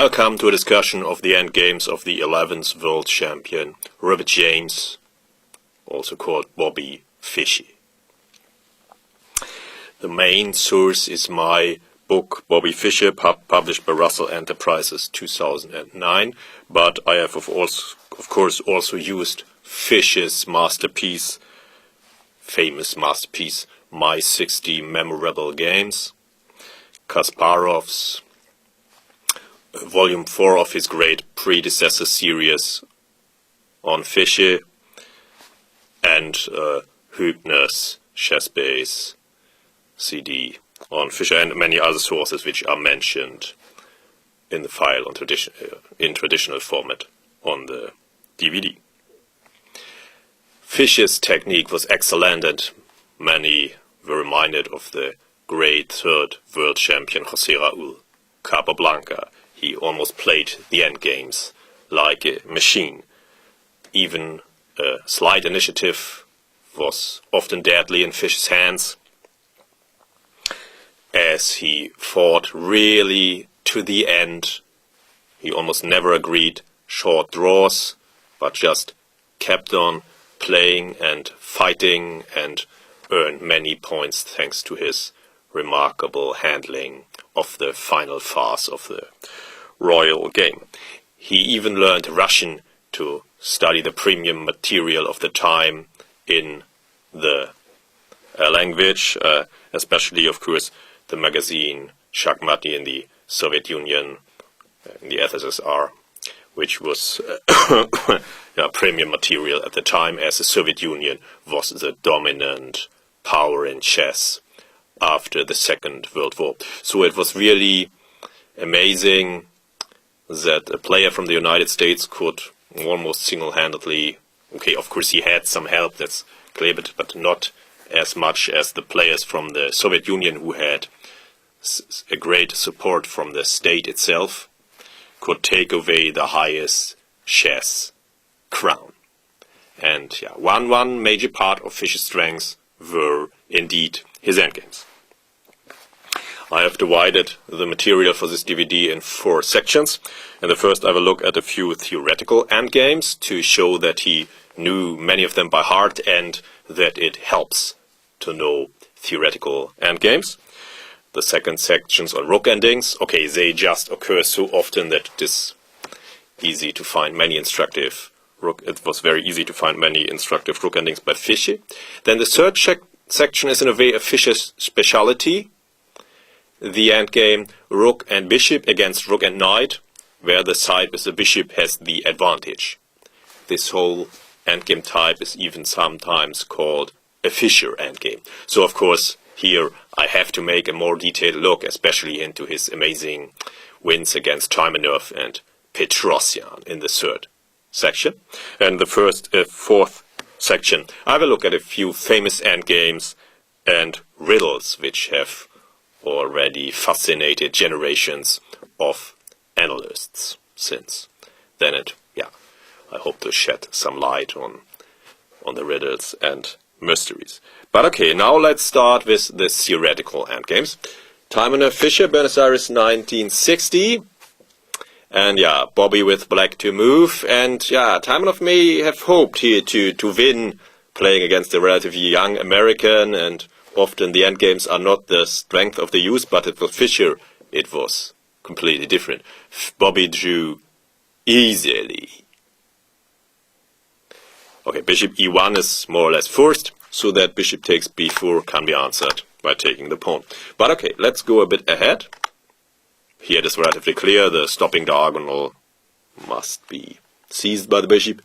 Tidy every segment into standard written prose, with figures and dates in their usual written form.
Welcome to a discussion of the endgames of the 11th world champion, Robert James, also called Bobby Fischer. The main source is my book, Bobby Fischer, published by Russell Enterprises 2009, but I have of course also used Fischer's masterpiece, famous masterpiece, My 60 Memorable Games, Kasparov's Volume 4 of his great predecessor series on Fischer, and Hübner's chess-based CD on Fischer, and many other sources which are mentioned in the file on in traditional format on the DVD. Fischer's technique was excellent, and many were reminded of the great third world champion José Raúl Capablanca. He almost played the endgames like a machine. Even a slight initiative was often deadly in Fischer's hands, as he fought really to the end. He almost never agreed short draws, but just kept on playing and fighting and earned many points thanks to his remarkable handling of the final phase of the royal game. He even learned Russian to study the premium material of the time in the language, especially, of course, the magazine Shachmati in the Soviet Union, in the SSSR, which was premium material at the time, as the Soviet Union was the dominant power in chess after the Second World War. So it was really amazing that a player from the United States could almost single-handedly, okay, of course he had some help, that's clear, but not as much as the players from the Soviet Union, who had a great support from the state itself, could take away the highest chess crown. And one major part of Fischer's strengths were indeed his endgames. I have divided the material for this DVD in 4 sections. In the first, I will look at a few theoretical endgames to show that he knew many of them by heart and that it helps to know theoretical endgames. The second section's on rook endings. Okay, they just occur so often that it is easy to find many instructive rook. It was very easy to find many instructive rook endings by Fischer. Then the third section is in a way a Fischer's specialty. The endgame rook and bishop against rook and knight, where the side with the bishop has the advantage. This whole endgame type is even sometimes called a Fischer endgame. So of course here I have to make a more detailed look, especially into his amazing wins against Taimanov and Petrosyan in the third section. And the fourth section, I will look at a few famous endgames and riddles which have already fascinated generations of analysts since then. I hope to shed some light on the riddles and mysteries. But okay, now let's start with the theoretical endgames. Taimanov Fischer, Buenos Aires 1960. And Bobby with black to move. And Taimanov may have hoped here to win, playing against a relatively young American, and often the endgames are not the strength of the youth, but it was Fischer, it was completely different. Bobby drew easily. Okay, bishop e1 is more or less forced, so that bishop takes b4 can be answered by taking the pawn. But okay, let's go a bit ahead. Here it is relatively clear, the stopping diagonal must be seized by the bishop.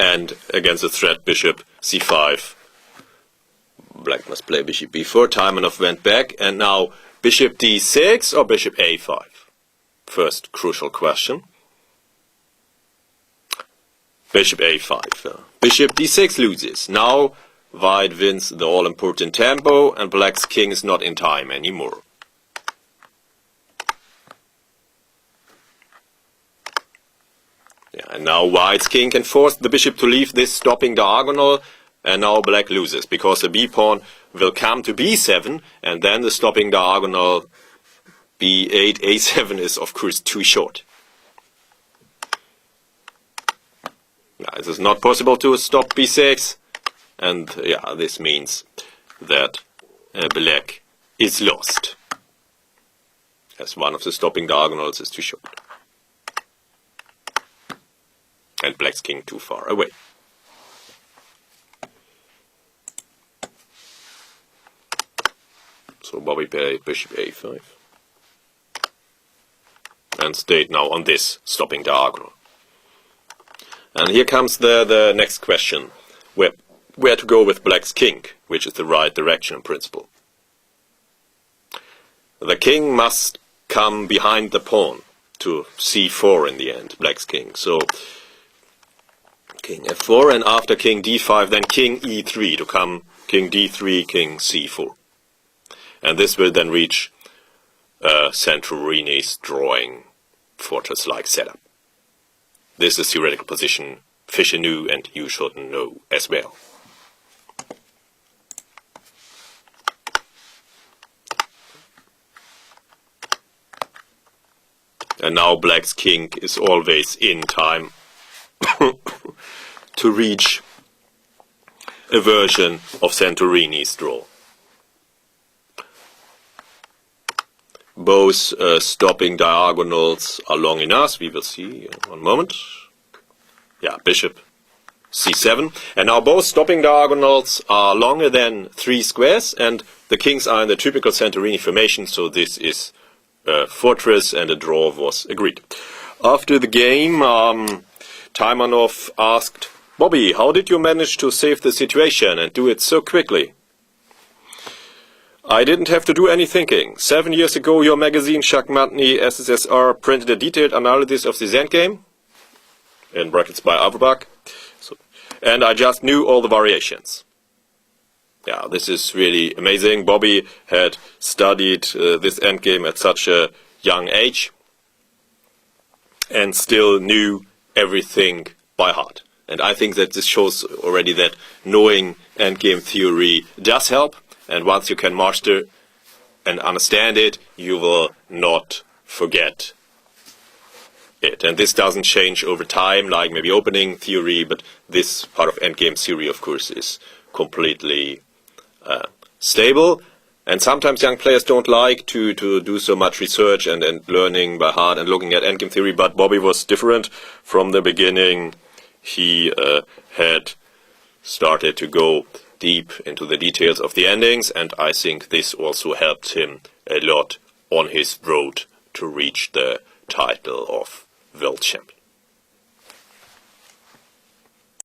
And against the threat bishop c5, black must play bishop b4. Taimanov went back, and now bishop d6 or bishop a5? First crucial question. Bishop a5. Bishop d6 loses. Now white wins the all-important tempo, and black's king is not in time anymore. And now white's king can force the bishop to leave this stopping diagonal, and now black loses, because the b-pawn will come to b7, and then the stopping diagonal b8, a7 is of course too short. Now, it is not possible to stop b6, and yeah, this means that black is lost, as one of the stopping diagonals is too short, and black's king too far away. So Bobby played bishop a5, and stayed now on this stopping diagonal. And here comes the next question, where to go with black's king, which is the right direction in principle. The king must come behind the pawn to c4 in the end, black's king. So king f4, and after king d5, then king e3 to come king d3, king c4. And this will then reach Centurini's drawing fortress-like setup. This is theoretical position Fischer knew, and you should know as well. And now black's king is always in time to reach a version of Centurini's draw. Both stopping diagonals are long enough. We will see in one moment. Yeah, bishop c7. And now both stopping diagonals are longer than 3 squares, and the kings are in the typical Centurini formation, so this is a fortress, and a draw was agreed. After the game, Taimanov asked, Bobby, how did you manage to save the situation and do it so quickly? I didn't have to do any thinking. 7 years ago, your magazine Schachmatny SSSR printed a detailed analysis of the Zen game, in brackets by Averbach, and I just knew all the variations. Yeah, this is really amazing. Bobby had studied this endgame at such a young age, and still knew everything by heart. And I think that this shows already that knowing endgame theory does help. And once you can master and understand it, you will not forget it. And this doesn't change over time, like maybe opening theory, but this part of endgame theory, of course, is completely stable. And sometimes young players don't like to do so much research and learning by heart and looking at endgame theory, but Bobby was different from the beginning. He had started to go deep into the details of the endings, and I think this also helped him a lot on his road to reach the title of world champion.